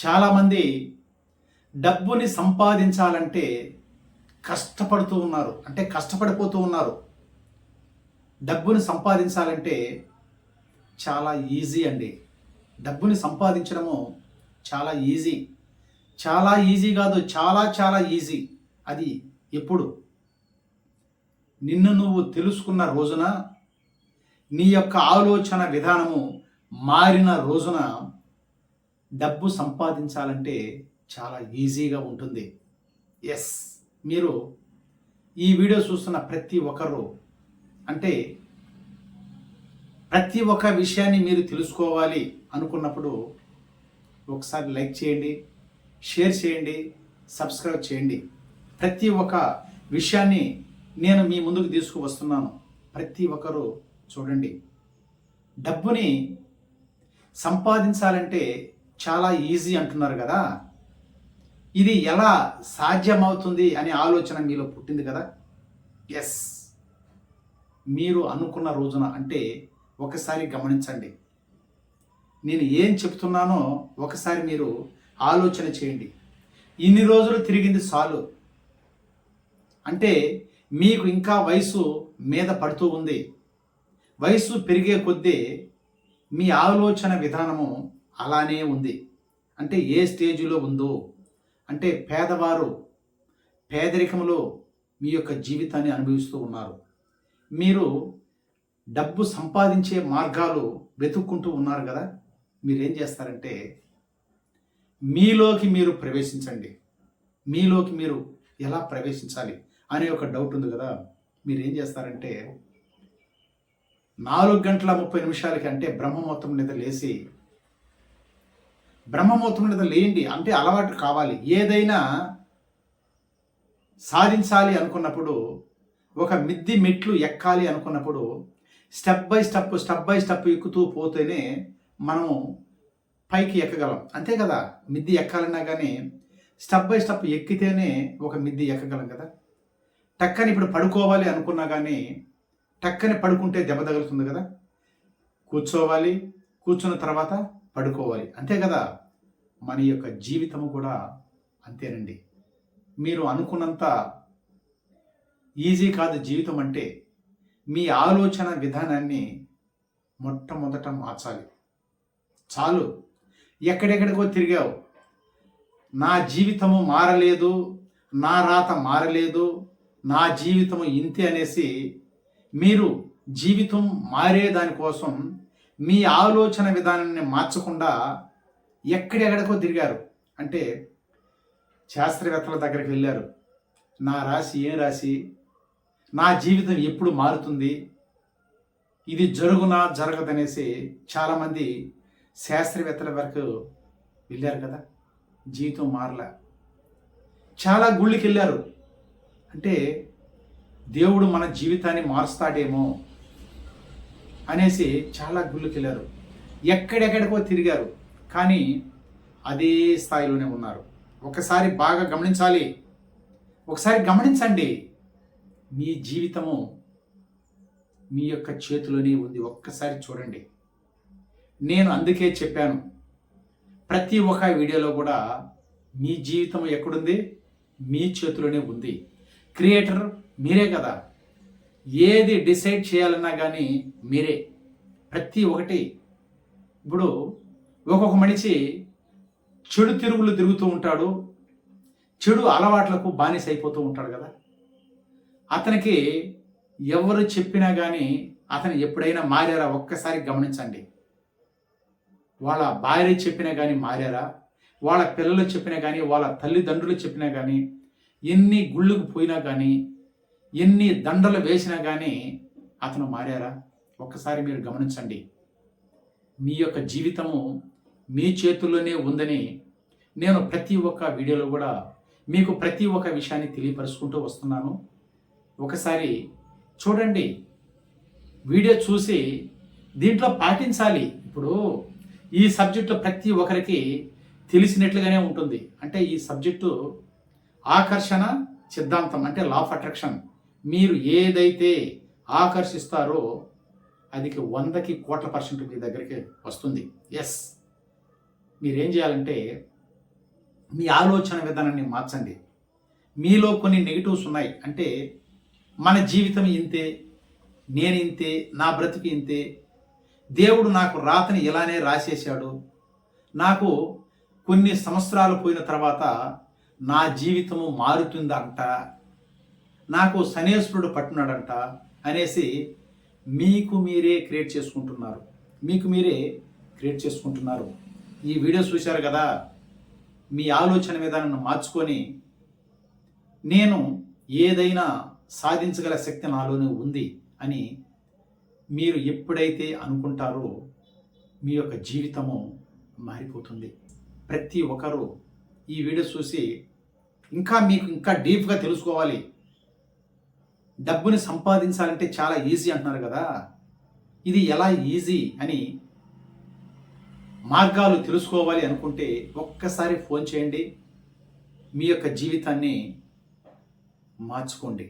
చాలామంది డబ్బుని సంపాదించాలంటే కష్టపడుతూ ఉన్నారు, అంటే కష్టపడిపోతూ ఉన్నారు. డబ్బుని సంపాదించాలంటే చాలా ఈజీ అండి. డబ్బుని సంపాదించడము చాలా ఈజీ. చాలా ఈజీ కాదు, చాలా చాలా ఈజీ. అది ఎప్పుడు? నిన్ను నువ్వు తెలుసుకున్న రోజున, నీ యొక్క ఆలోచన విధానము మారిన రోజున డబ్బు సంపాదించాలంటే చాలా ఈజీగా ఉంటుంది. ఎస్, మీరు ఈ వీడియో చూస్తున్న ప్రతి ఒక్కరు, అంటే ప్రతి ఒక్క విషయాన్ని మీరు తెలుసుకోవాలి అనుకున్నప్పుడు ఒకసారి లైక్ చేయండి, షేర్ చేయండి, సబ్స్క్రైబ్ చేయండి. ప్రతి ఒక్క విషయాన్ని నేను మీ ముందుకు తీసుకువస్తున్నాను. ప్రతి ఒక్కరూ చూడండి. డబ్బుని సంపాదించాలంటే చాలా ఈజీ అంటున్నారు కదా, ఇది ఎలా సాధ్యమవుతుంది అనే ఆలోచన మీలో పుట్టింది కదా. ఎస్, మీరు అనుకున్న రోజున, అంటే ఒకసారి గమనించండి. నేను ఏం చెప్తున్నానో ఒకసారి మీరు ఆలోచన చేయండి. ఇన్ని రోజులు తిరిగింది చాలు, అంటే మీకు ఇంకా వయసు మీద పడుతూ ఉంది. వయసు పెరిగే కొద్దీ మీ ఆలోచన విధానము అలానే ఉంది. అంటే ఏ స్టేజ్లో ఉందో, అంటే పేదరికంలో మీ యొక్క జీవితాన్ని అనుభవిస్తూ ఉన్నారు. మీరు డబ్బు సంపాదించే మార్గాలు వెతుక్కుంటూ ఉన్నారు కదా. మీరేం చేస్తారంటే, మీలోకి మీరు ప్రవేశించండి. మీలోకి మీరు ఎలా ప్రవేశించాలి అనే ఒక డౌట్ ఉంది కదా. మీరేం చేస్తారంటే 4:30 అంటే బ్రహ్మముహూర్తం నిద్ర లేచి, బ్రహ్మముహూర్తం నిద్ర లేండి. అంటే అలవాటు కావాలి. ఏదైనా సాధించాలి అనుకున్నప్పుడు, ఒక మిద్ది మెట్లు ఎక్కాలి అనుకున్నప్పుడు స్టెప్ బై స్టెప్ ఎక్కుతూ పోతేనే మనము పైకి ఎక్కగలం. అంతే కదా. మిద్ది ఎక్కాలన్నా కానీ స్టెప్ బై స్టెప్ ఎక్కితేనే ఒక మిద్ది ఎక్కగలం కదా. టక్కని ఇప్పుడు పడుకోవాలి అనుకున్నా కానీ టక్కని పడుకుంటే దెబ్బ తగులుతుంది కదా. కూర్చోవాలి, కూర్చున్న తర్వాత పడుకోవాలి, అంతే కదా. మన యొక్క జీవితము కూడా అంతేనండి. మీరు అనుకున్నంత ఈజీ కాదు జీవితం అంటే. మీ ఆలోచన విధానాన్ని మొట్టమొదట మార్చాలి. చాలు, ఎక్కడెక్కడికో తిరిగావు, నా జీవితము మారలేదు, నా రాత మారలేదు, నా జీవితము ఇంతే అనేసి మీరు జీవితం మారే దానికోసం మీ ఆలోచన విధానాన్ని మార్చకుండా ఎక్కడెక్కడికో తిరిగారు. అంటే శాస్త్రవేత్తల దగ్గరికి వెళ్ళారు. నా రాశి ఏం రాశి, నా జీవితం ఎప్పుడు మారుతుంది, ఇది జరుగునా జరగదనేసి చాలామంది శాస్త్రవేత్తల వరకు వెళ్ళారు కదా. జీవితం మారలే. చాలా గుళ్ళకి వెళ్ళారు. అంటే దేవుడు మన జీవితాన్ని మారుస్తాడేమో అనేసి చాలా గుళ్ళకి వెళ్ళారు. ఎక్కడెక్కడికో తిరిగారు, కానీ అదే స్థాయిలోనే ఉన్నారు. ఒకసారి బాగా గమనించాలి. ఒకసారి గమనించండి. మీ జీవితము మీ యొక్క చేతిలోనే ఉంది. ఒక్కసారి చూడండి. నేను అందుకే చెప్పాను ప్రతి ఒక్క వీడియోలో కూడా, మీ జీవితం ఎక్కడుంది? మీ చేతిలోనే ఉంది. క్రియేటర్ మీరే కదా. ఏది డిసైడ్ చేయాలన్నా కానీ మీరే. ప్రతి ఒక్కటి. ఇప్పుడు ఒక్కొక్క మనిషి చెడు తిరుగులు తిరుగుతూ ఉంటాడు, చెడు అలవాట్లకు బానిస అయిపోతూ ఉంటాడు కదా. అతనికి ఎవరు చెప్పినా కానీ అతను ఎప్పుడైనా మారారా? ఒక్కసారి గమనించండి. వాళ్ళ భార్య చెప్పినా కానీ మారారా? వాళ్ళ పిల్లలు చెప్పినా కానీ, వాళ్ళ తల్లిదండ్రులు చెప్పినా కానీ, ఎన్ని గుళ్ళకు పోయినా కానీ, ఎన్ని దండలు వేసినా కానీ అతను మారారా? ఒక్కసారి మీరు గమనించండి. మీ యొక్క జీవితము మీ చేతుల్లోనే ఉందని నేను ప్రతి ఒక్క వీడియోలో కూడా మీకు ప్రతి ఒక్క విషయాన్ని తెలియపరుచుకుంటూ వస్తున్నాను. ఒకసారి చూడండి, వీడియో చూసి దీంట్లో పాటించాలి. ఇప్పుడు ఈ సబ్జెక్టు ప్రతి ఒక్కరికి తెలిసినట్లుగానే ఉంటుంది. అంటే ఈ సబ్జెక్టు ఆకర్షణ సిద్ధాంతం, అంటే లా ఆఫ్ అట్రాక్షన్. మీరు ఏదైతే ఆకర్షిస్తారో అది 100కి కోట్ల % మీ దగ్గరికి వస్తుంది. ఎస్, మీరేం చేయాలంటే మీ ఆలోచన విధానాన్ని మార్చండి. మీలో కొన్ని నెగిటివ్స్ ఉన్నాయి. అంటే మన జీవితం ఇంతే, నేను ఇంతే, నా బ్రతుకు ఇంతే, దేవుడు నాకు రాతని ఇలానే రాసేశాడు, నాకు కొన్ని సంవత్సరాలు పోయిన తర్వాత నా జీవితము మారుతుందంట, నాకు శనేశ్వరుడు పట్టున్నాడంట అనేసి మీకు మీరే క్రియేట్ చేసుకుంటున్నారు. మీకు మీరే క్రియేట్ చేసుకుంటున్నారు. ఈ వీడియో చూశారు కదా, మీ ఆలోచన విధానాన్ని మార్చుకొని నేను ఏదైనా సాధించగల శక్తి నాలోనే ఉంది అని మీరు ఎప్పుడైతే అనుకుంటారో మీ యొక్క జీవితము మారిపోతుంది. ప్రతి ఒక్కరూ ఈ వీడియో చూసి మీకు ఇంకా డీప్గా తెలుసుకోవాలి, డబ్బుని సంపాదించాలంటే చాలా ఈజీ అంటున్నారు కదా, ఇది ఎలా ఈజీ అని మార్గాలు తెలుసుకోవాలి అనుకుంటే ఒక్కసారి ఫోన్ చేయండి, మీ యొక్క జీవితాన్ని మార్చుకోండి.